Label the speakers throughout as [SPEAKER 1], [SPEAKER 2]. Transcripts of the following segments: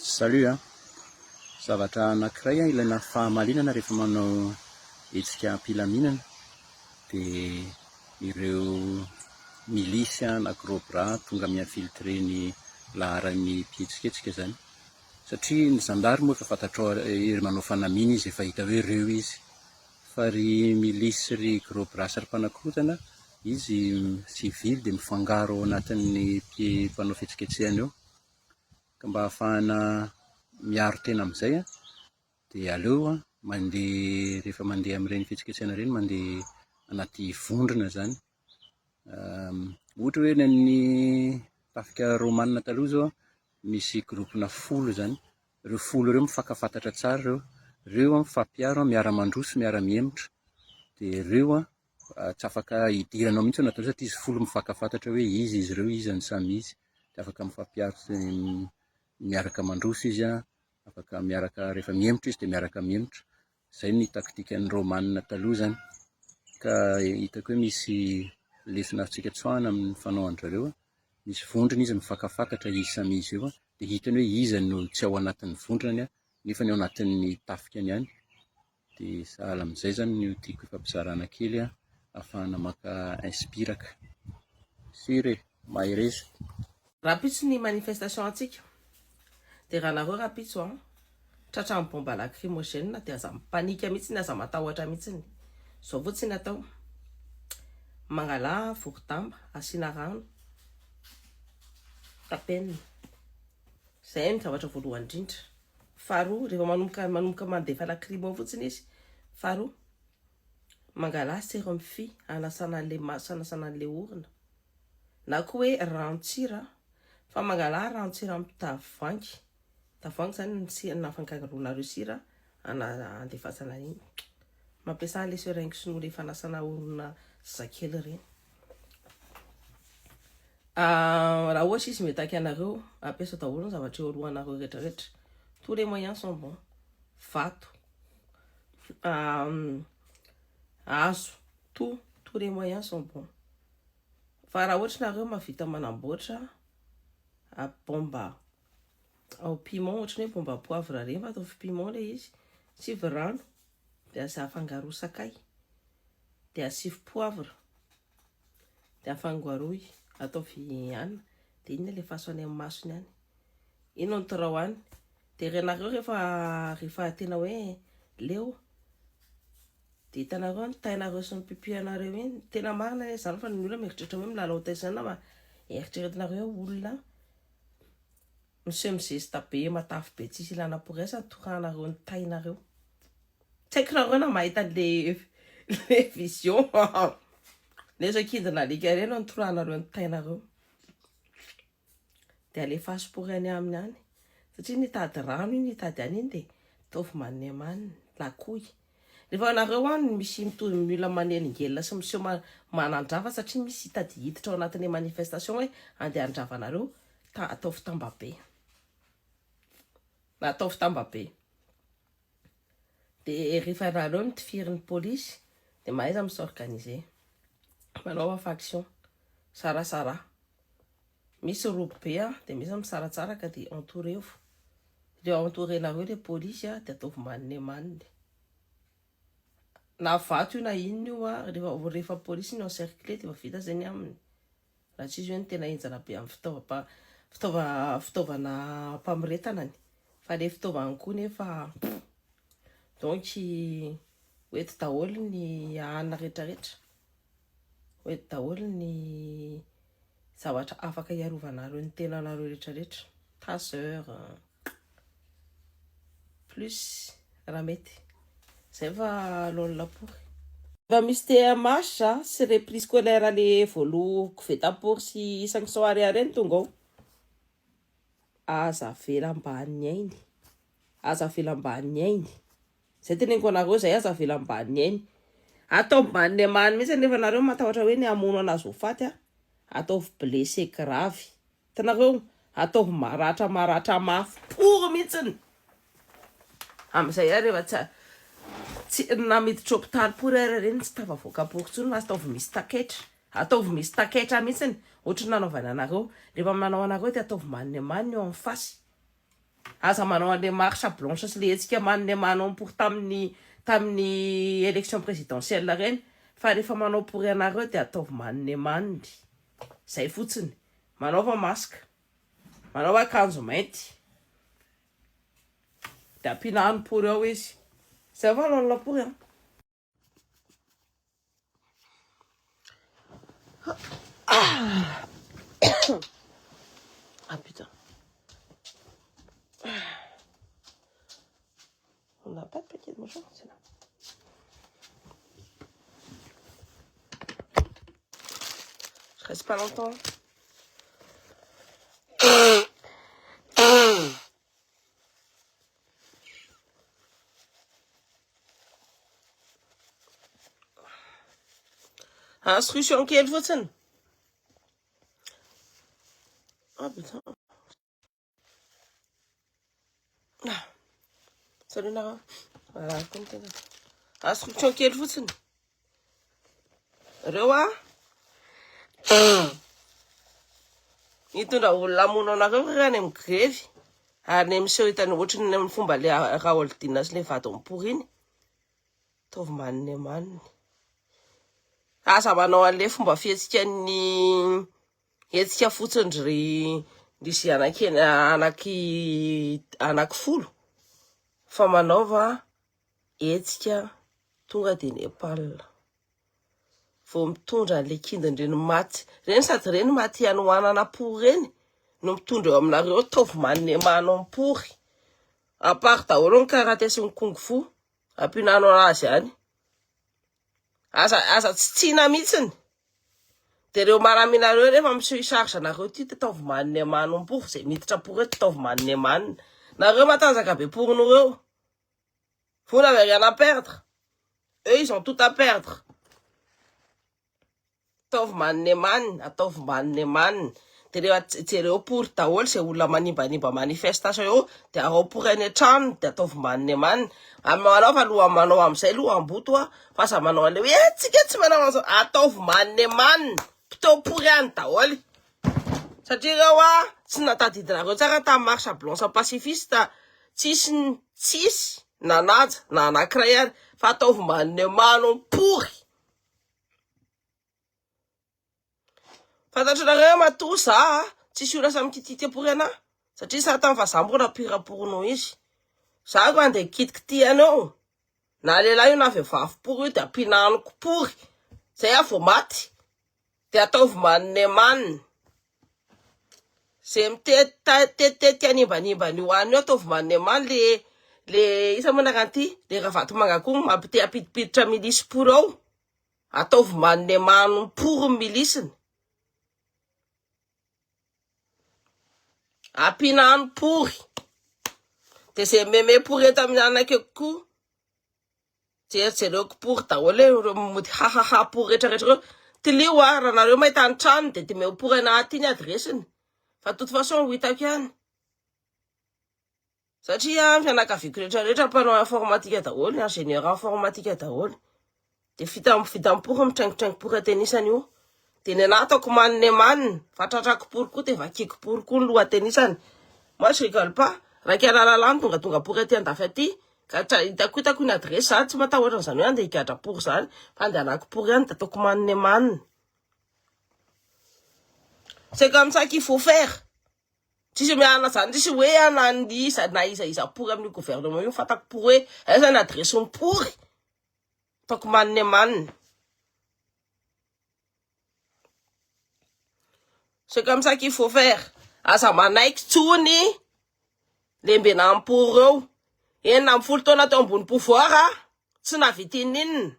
[SPEAKER 1] Salut a zavatra anankiray a ilaina fahamalinana rehefa manao hetsika am-pilaminana dia ireo milisy na gros bras tonga miinfiltre ny laharan'ny mpihetsiketsika zany satria ny zandary moa efa fantatrao manao fanamiana izy efa hita hoe reo izy fa ry milisy ry gros bras sy ry mpanakorotana izy civil dia mifangaro ao anatin'ny mpanao fihetsiketsehana eo ka mba ahafahana miaro tena amin'izay a dia aleo a mandeha rehefa mandeha amin'ireny fihetsiketsehana ireny mandeha anaty vondrona zany ohatra hoe ny tafika romanina taloha zao misy gropona folo zany ireo folo ireo mifankafantatra tsara ireo mifampiaro miara-mandroso miara-miemotra dia ireo tsy afaka hidiranao mihitsy natao satria izy folo mifankafantatra hoe izy ireo izy any samy izy dia afaka mifampiaro miaraka mandroso izy afaka miaraka rehefa miemotra izy dia miaraka miemotra zay ny taktikan'ny romanina taloha zany ka hitako hoe misy lesona azotsika tsoahana amin'ny fanaovan-drareo misy vondrona izy mifankafantatra izy samy izy eo dia hitany hoe izy no tsy ao anatin'ny vondronany nefa ny ao anatin'ny tafikany ihany dia sahala amin'izay zany no tiako ifampizarana kely ahafahana maka inspiraka sire mahereza
[SPEAKER 2] rapitso ny manifestation antsika dia raha nareo rapitso tratran'ny bomba lacrymogène dia aza mipanika mihitsy ny aza matahotra mihitsy zao fotsiny atao mangala voro-damba asiana rano tapenina zay ny zavatra voalohany indrindra faharoa rehefa manomboka mandefa lacrymo fotsiny izy faharoa mangala sérum fi anasana an'le maso anasana an'le orona na koa hoe rantsira fa mangala rantsira amin'ny tavoahangy zany ny nafangaroana reo sira andefasana iny mampiasa an'le seringy sinoa le fanasana orona zazakely ireny raha ohatra izy mety anareo ampiasa daholo ny zavatra eo alohanareo rehetrarehetra tous les moyens sont bons vato hazo tous les moyens sont bons fa raha ohatra nareo mavita manamboatra bomba au piment ohatra hoe bomba poivre reny fa ataovy piment le izy sivy rano dia aza afangaro sakay dia asivy poivre dia afangaroy ataovy ihany dia iny le fahasoany amin'ny masony ihany ino no toraoany dia renareo rehefa tena hoe leo dia hitanareo ny tainareo sy ny pipianareo iny tena marina zany fa ny olona mieritreritra hoe milalao taizana ma eritreretinareo olona misezesta be matafy be tsisy ilana poresa toranareo ny tainareo tsy haiko nareo na mahita le vision lezo akindina alika reny ny toranareo ny tainareo dia alefa asoporany aminy any satria nitady rano iny nitady any iny dia taovy manne maniny lakoy rehefa nareo misy mitovy miola manengelina sy miseho manandrava satria misy hitady hiditra ao anatin'ny manifestation hoe andeha andravanareo ataovy tambabe ataovy tambabe dia rehefa nareo mitifirin'ny polisy dia mahaiza misorganiser manao faction sarasara misy robo be dia misy misaratsara ka dia entourez-vous dia entourenareo le polisy dia ataovy manne maniny na vato io na inona io rehefa polisy ny encerclé dia vita zany aminy raha tsy izy hoe ny tena enjana be amin'ny fitaovana mpamiretana fa le fitaovana koa nefa donc hoety daholo ny ahana rehetrarehetra hoety daholo ny zavatra afaka hiarovanareo ny tenanareo rehetrarehetra tasseur plus raha mety zay fa lôle pour fa misy TMH sy reprise scolaire le voalo koveta-pory sy isan'ny soary reny tonga ao aza velam-bany ainy zay teneniko anareo zay aza velam-bany ainy atao mban'ny amany mihitsy nefa nareo matahotra hoe ny amono anazy ho faty ataovy blessé grave tanareo ataovy maratra mafy pory mihitsiny amin'izay rehefa tsy na miditra hôpitaly pory reny tsy tafavoaka pory tsony fa ataovy misy taketra ataovy misy taketra mihitsiny ohatry nanaovana anareo rehefa manao anareo dia ataovy manny eo amin'ny fasy aza manao an'le marche blanche sy le hetsika manne manao pour tamin'ny élection présidentielle reny fa rehefa manao pour ianareo de ataovy manne manny zay fotsiny manaova masque manaova akanjo mainty de ampinahany pour eo izy zay va lolona pour eo. Ah putain. On n'a pas de paquet de mouchoirs, c'est là. Je reste pas longtemps. Instruction qui est le vote. Oh putain. Salut Nara. Voilà, comme t'es là. Instruction qui est le vote. Rewa. Itondra olona mona anareo raha ny migrevy ary ny miseho hitany ohatrany amin'ny fomba le Raoldina sy le vady mipory iny taovy maniny maniny asa manao an'le fomba fihetsika ny hetsika fotsiny ry sy anaky fa manaova hetsika tonga de Nepal vao mitondra an'le kindiny maty reny sady reny maty hanoanana pory reny no mitondra eo aminareo taovy maniny manao mipory apart daholo ny karaté sy ny kung fu ampinanao azy any aza tsy tsina mihitsiny de reo maraminareo rehefa miseho isaritra nareo ty taovy maniny manao mipory zay miditra pory eo taovy maniny maniny nareo matanjaka be porinareo vous n'avez rien à perdre eux ils ont tout à perdre taovy maniny maniny ataovy maniny maniny de rehefa jereo pory daholo zay olona manimbanimba manifestation eo de arao pory any an-trano de ataovy maniny maniny manao fa aloha manao am'izay aloha amboto fa aza manao an'le hoe tsika tsy manao an'izao ataovy maniny maniny piteo pory any daholo satria reo tsy natadidinareo tsara tamin'ny marche blanche pacifiste tsisy nanaja na anankiray ary fa ataovy maniny manao pory. Fantatrareo matoa za tsisy olona samy kitity pory ana satria sa tamy fa za mbola piraporinao izy za ko andeha kitikity anao na lehilahy io na vehivavy pory io de ampinaniko pory zay vao maty de ataovy maniny maniny zay mitety animbanimban io any io ataovy maniny maniny le isa moa naranty le ravato mangakony mampite apidipiditra milisy pory ao ataovy maniny maniny pory milisiny ampinahany pory de zay meme pory eto amin'ny anakeko koa jeroko pory daholo mody hahaha pory rehetrarehetra tilio raha nareo mahita ny trano de meo pory anaty iny adresiny fa toute façon ho hitako ihany satria fianakaviako rehetrarehetra mpanao informatika daholo ingénieur informatika daholo de vita pory mitrengotrengony pory atenisany io de ny anahy ataoko maniny maniny fa tratrako pory koa de vakiko pory koa ny loha atenisany moi je rigole pas raha kialalalany tonga pory aty andafy aty ka hitako ny adresy zany tsy matahotra an'izany hoe andeha hikatra pory zany fa andehanako pory any de ataoko maniny maniny c'est comme ça qu'il faut faire tsisy miana zany tsisy hoe ananisa na iza pory amin'ny gouvernement io fatako pory hoe aiza ny adresy ny pory ataoko maniny maniny. C'est comme ça qu'il faut faire. Aza manaiky tsony lembena ampory eo eny amin'ny folo taona teo ambony pouvoir tsy navitin'inona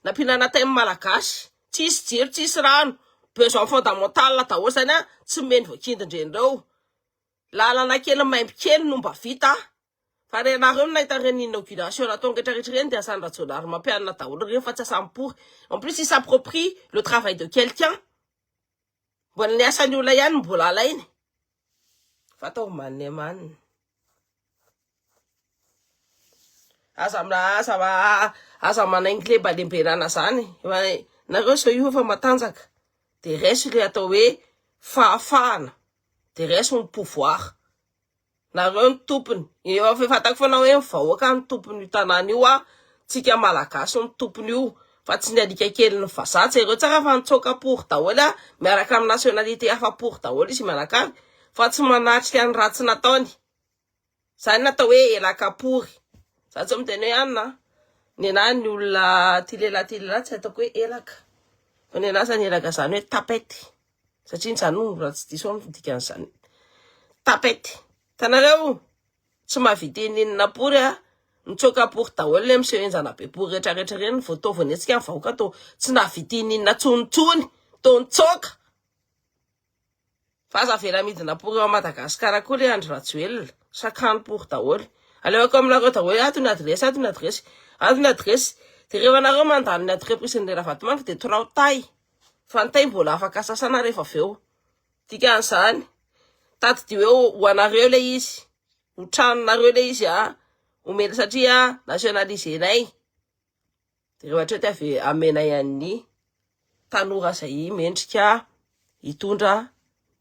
[SPEAKER 2] nampinana tay malagasy tsisy jiro tsisy rano besoin fondamental daholo zany tsy meny voakindrendreo lalana kely maimby kely no mba vita fa renareo nahita reny inaugulation tonga rehetrarehetra reny de asany rajonary mampianana daholo reny fa tsy asampy en plus il s'approprie le travail de quelqu'un mbola ny asany olona ihany mbola alainy fa ataovy maniny maniny aza manaingy le balembenana zany nareo so io fa matanjaka de resy le atao hoe fahafahana de resy ny pouvoir nareo ny tompony. Eo efa fatako foana hoe vahoaka ny tompony io tanàna io tsika malagasy ny tompony io fa tsy ny alika kely ny vazaha. Tsy ireo tsara fa nitsoka pour daholo miaraka amin'ny nationalité hafa pour daholo izy mianakavy fa tsy manatrika ny ratsy nataony. Zany natao hoe elaka pory. Za tsy miteny hoe anina ny anahy ny olona ty lehilahy tsy ataoko hoe elaka fa ny anahy zany elaka zany hoe tapety satria ny zanony raha tsy diso amin'ny dikan'izany tapety. Tanareo tsy mahavita inona pory nitsoka pory daholo le miseho enjana be pory rehetrarehetra reny voataovany antsika ny vahoaka to tsy nahavita inona tsonitsony to nitsoka fa aza vela midina pory eo Madagasikara koa le Andry Rajoelina sakany pory daholo. Alewako aminareo daholo atony adresy de rehefa nareo mandalo ny adreprisin'ny Ravatomanga de torao tay fa ny tay mbola afaka sasana rehefa aveo. Dikan'izany tadidio eo ho anareo le izy ho tranonareo le izy omena satria nationalisenay de rehefa te avy amenay an'ny tanora zay mendrika hitondra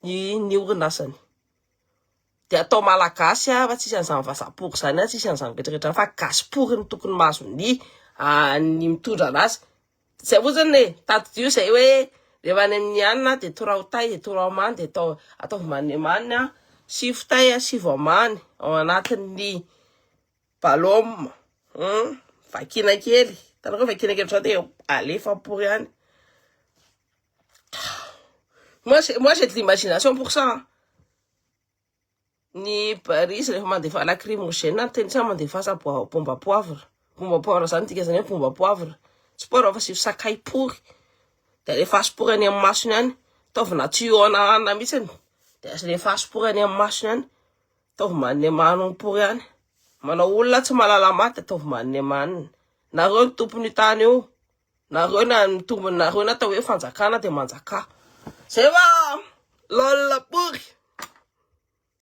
[SPEAKER 2] ny orinasany de atao malagasy fa tsisy an'izany vazapory zany tsisy an'izany rehetrarehetra fa gasipory ny tokony mahazo ny mitondra anazy. Zay fotsiny tadidio zay hoe rehefa any amin'ny anina de torao tay de torao many de atao manimany sivy tay sivy amany ao anatin'ny ballon vakina kely. Tanareo vakina kely zao de alefa pory ihany. Moi j'ai de l'imagination pour ça. Ny Paris rehefa mandefa lacrymogène teny tsy mandefasa pomba poivre zany tika zany hoe pomba poivre tsy poivre fa sivy sakay pory de rehefa asopory any amin'ny masony any taovina tuyau-na anina mihitsiny de rehefa asopory any amin'ny masony any taovy maniny amany pory any. Manao olona tsy malala maty taovy maniny amaniny. Nareo ny tompony tany io nareo na ny tombony nareo natao hoe fanjakana de manjaka. Zay va lol pory.